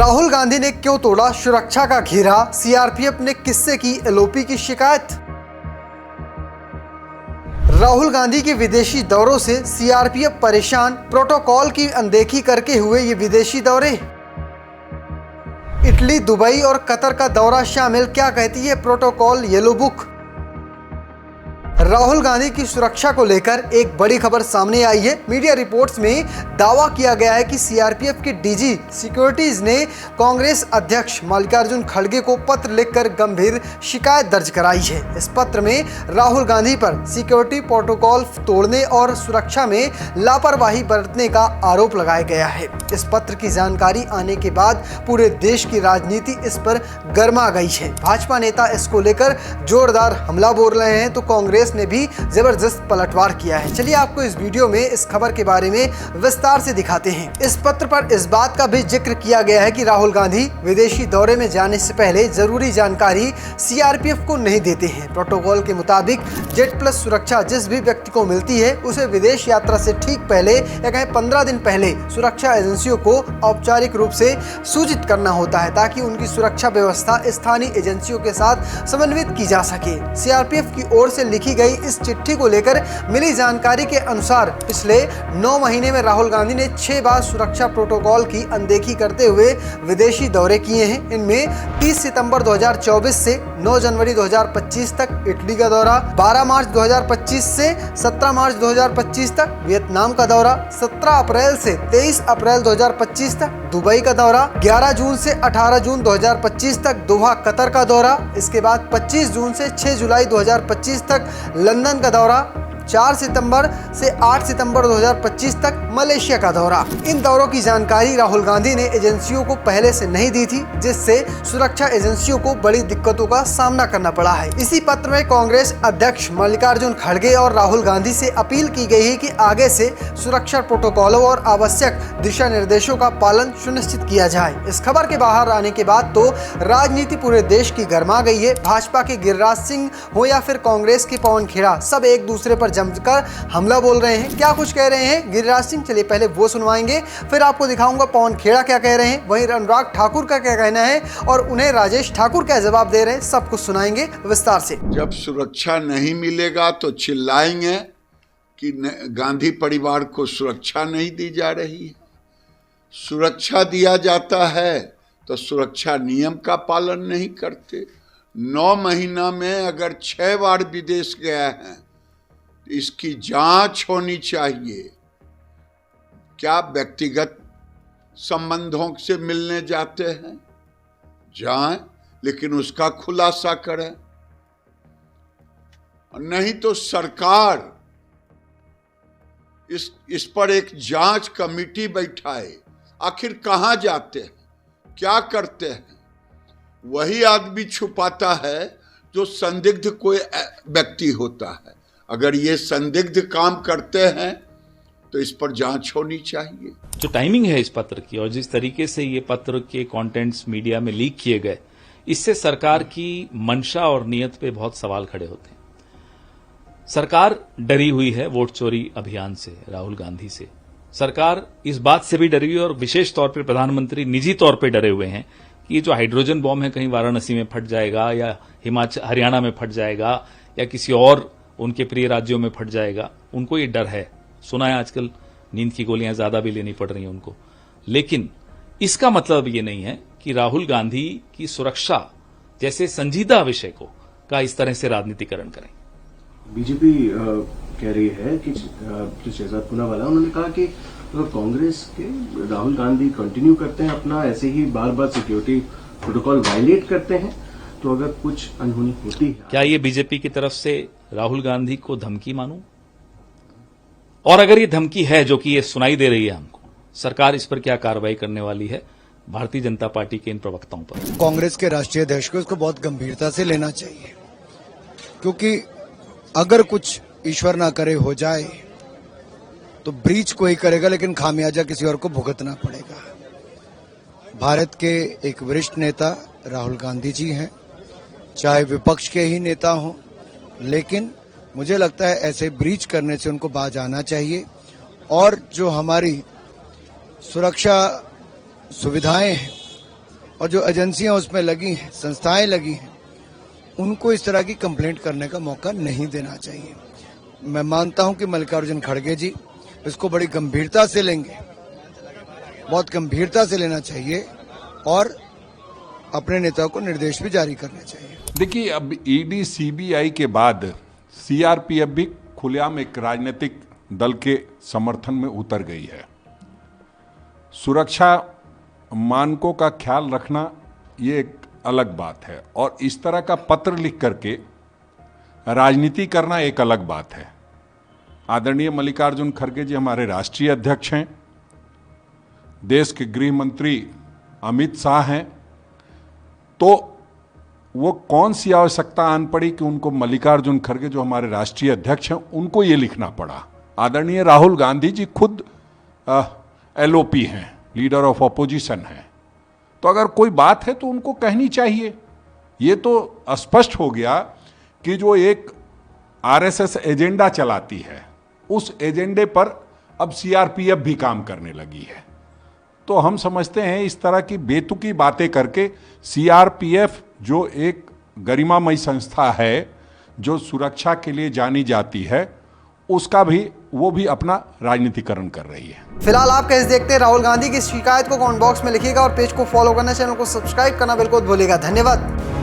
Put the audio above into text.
राहुल गांधी ने क्यों तोड़ा सुरक्षा का घेरा, सीआरपीएफ ने किससे की एलओपी की शिकायत। राहुल गांधी के विदेशी दौरों से सीआरपीएफ परेशान, प्रोटोकॉल की अनदेखी करके हुए ये विदेशी दौरे। इटली, दुबई और कतर का दौरा शामिल, क्या कहती है protocol yellow book. Rahul Gandhi की सुरक्षा को लेकर एक बड़ी खबर सामने आई है। मीडिया रिपोर्ट्स में दावा किया गया है कि सीआरपीएफ के डीजी सिक्योरिटीज ने कांग्रेस अध्यक्ष मल्लिकार्जुन खड़गे को पत्र लिखकर गंभीर शिकायत दर्ज कराई है। इस पत्र में राहुल गांधी पर सिक्योरिटी प्रोटोकॉल तोड़ने और सुरक्षा में लापरवाही बरतने का आरोप लगाया गया है। इस पत्र की जानकारी आने के बाद पूरे देश की राजनीति इस पर गर्मा गई है। भाजपा नेता इसको लेकर जोरदार हमला बोल रहे हैं तो कांग्रेस ने भी जबरदस्त पलटवार किया है। चलिए आपको इस वीडियो में इस खबर के बारे में विस्तार से दिखाते हैं। इस पत्र पर इस बात का भी जिक्र किया गया है कि राहुल गांधी विदेशी दौरे में जाने से पहले जरूरी जानकारी सीआरपीएफ को नहीं देते हैं। प्रोटोकॉल के मुताबिक जेड प्लस सुरक्षा जिस भी व्यक्ति को मिलती है उसे विदेश यात्रा से ठीक पहले या कहीं 15 दिन पहले सुरक्षा एजेंसियों को औपचारिक रूप से सूचित करना होता है ताकि उनकी सुरक्षा व्यवस्था स्थानीय एजेंसियों के साथ समन्वित की जा सके। सीआरपीएफ की ओर से लिखी गई इस चिट्ठी को लेकर मिली जानकारी के अनुसार पिछले 9 महीने में राहुल गांधी ने 6 बार सुरक्षा प्रोटोकॉल की अनदेखी करते हुए विदेशी दौरे किए हैं। इनमें 30 सितंबर 2024 से 9 जनवरी 2025 तक इटली का दौरा, 12 मार्च 2025 से 17 मार्च 2025 तक वियतनाम का दौरा, 17 अप्रैल से 23 अप्रैल 2025 तक दुबई का दौरा, 11 जून से 18 जून 2025 तक दोहा कतर का दौरा, इसके बाद 25 जून से 6 जुलाई 2025 तक लंदन का दौरा, 4 सितंबर से 8 सितंबर 2025 तक मलेशिया का दौरा। इन दौरों की जानकारी राहुल गांधी ने एजेंसियों को पहले से नहीं दी थी, जिससे सुरक्षा एजेंसियों को बड़ी दिक्कतों का सामना करना पड़ा है। इसी पत्र में कांग्रेस अध्यक्ष मल्लिकार्जुन खड़गे और राहुल गांधी से अपील की गई है कि आगे से सुरक्षा प्रोटोकॉलों और आवश्यक दिशा निर्देशों का पालन सुनिश्चित किया जाए। इस खबर के बाहर आने के बाद तो राजनीति पूरे देश की गर्मा गई है। भाजपा के गिरिराज सिंह हो या फिर कांग्रेस के पवन खेड़ा, सब एक दूसरे पर जमकर हमला बोल रहे हैं। क्या कुछ कह रहे हैं गिरिराज सिंह, चलिए पहले वो सुनवाएंगे, फिर आपको दिखाऊंगा पवन खेड़ा क्या कह रहे हैं, वहीं अनुराग ठाकुर का क्या कहना है और उन्हें राजेश ठाकुर क्या जवाब दे रहे हैं, सब कुछ सुनाएंगे विस्तार से। जब सुरक्षा नहीं मिलेगा तो चिल्लाएंगे कि गांधी परिवार को सुरक्षा नहीं दी जा रही है। सुरक्षा दिया जाता है तो सुरक्षा नियम का पालन नहीं करते। 9 महीना में अगर 6 बार विदेश गया है, इसकी जांच होनी चाहिए। क्या व्यक्तिगत संबंधों से मिलने जाते हैं, जाएं, लेकिन उसका खुलासा करें। नहीं तो सरकार इस पर एक जांच कमेटी बैठाए। आखिर कहां जाते हैं, क्या करते हैं, वही आदमी छुपाता है जो संदिग्ध कोई व्यक्ति होता है। अगर ये संदिग्ध काम करते हैं तो इस पर जांच होनी चाहिए। जो टाइमिंग है इस पत्र की और जिस तरीके से ये पत्र के कंटेंट्स मीडिया में लीक किए गए, इससे सरकार की मंशा और नियत पे बहुत सवाल खड़े होते हैं। सरकार डरी हुई है वोट चोरी अभियान से, राहुल गांधी से। सरकार इस बात से भी डरी हुई है और विशेष तौर पर प्रधानमंत्री निजी तौर पर डरे हुए हैं कि ये जो हाइड्रोजन बॉम्ब है कहीं वाराणसी में फट जाएगा या हरियाणा में फट जाएगा या किसी और उनके प्रिय राज्यों में फट जाएगा। उनको ये डर है। सुना है आजकल नींद की गोलियां ज्यादा भी लेनी पड़ रही हैं उनको। लेकिन इसका मतलब ये नहीं है कि राहुल गांधी की सुरक्षा जैसे संजीदा विषय को का इस तरह से राजनीतिकरण करें। बीजेपी कह रही है कि जो शहजाद पूनावाला, उन्होंने कहा कि अगर कांग्रेस के राहुल गांधी कंटिन्यू करते हैं अपना ऐसे ही बार बार सिक्योरिटी प्रोटोकॉल वायलेट करते हैं तो अगर कुछ अनहोनी होती है। क्या ये बीजेपी की तरफ से राहुल गांधी को धमकी मानूं? और अगर ये धमकी है जो कि ये सुनाई दे रही है हमको, सरकार इस पर क्या कार्रवाई करने वाली है भारतीय जनता पार्टी के इन प्रवक्ताओं पर? कांग्रेस के राष्ट्रीय अध्यक्ष को इसको बहुत गंभीरता से लेना चाहिए, क्योंकि अगर कुछ ईश्वर ना करे हो जाए तो ब्रीच कोई करेगा लेकिन खामियाजा किसी और को भुगतना पड़ेगा। भारत के एक वरिष्ठ नेता राहुल गांधी जी हैं, चाहे विपक्ष के ही नेता हों, लेकिन मुझे लगता है ऐसे ब्रीच करने से उनको बाज आना चाहिए। और जो हमारी सुरक्षा सुविधाएं हैं और जो एजेंसियां उसमें लगी हैं, संस्थाएं लगी हैं, उनको इस तरह की कंप्लेंट करने का मौका नहीं देना चाहिए। मैं मानता हूं कि मल्लिकार्जुन खड़गे जी इसको बड़ी गंभीरता से लेंगे, बहुत गंभीरता से लेना चाहिए और अपने नेताओं को निर्देश भी जारी करने चाहिए। देखिए, अब ईडी सीबीआई के बाद सीआरपीएफ भी खुलेआम एक राजनीतिक दल के समर्थन में उतर गई है। सुरक्षा मानकों का ख्याल रखना ये एक अलग बात है और इस तरह का पत्र लिख करके राजनीति करना एक अलग बात है। आदरणीय मल्लिकार्जुन खड़गे जी हमारे राष्ट्रीय अध्यक्ष हैं, देश के गृह मंत्री अमित शाह हैं, तो वो कौन सी आवश्यकता आन पड़ी कि उनको मल्लिकार्जुन खड़गे जो हमारे राष्ट्रीय अध्यक्ष हैं उनको ये लिखना पड़ा। आदरणीय राहुल गांधी जी खुद एलओपी हैं, लीडर ऑफ ऑपोजिशन हैं, तो अगर कोई बात है तो उनको कहनी चाहिए। ये तो स्पष्ट हो गया कि जो एक आरएसएस एजेंडा चलाती है उस एजेंडे पर अब सीआरपीएफ भी काम करने लगी है। तो हम समझते हैं इस तरह की बेतुकी बातें करके सीआरपीएफ जो एक गरिमामयी संस्था है जो सुरक्षा के लिए जानी जाती है, उसका भी वो भी अपना राजनीतिकरण कर रही है। फिलहाल आप कैसे देखते हैं राहुल गांधी की शिकायत को कमेंट बॉक्स में लिखिएगा और पेज को फॉलो करना, चैनल को सब्सक्राइब करना बिल्कुल भूलिएगा। धन्यवाद।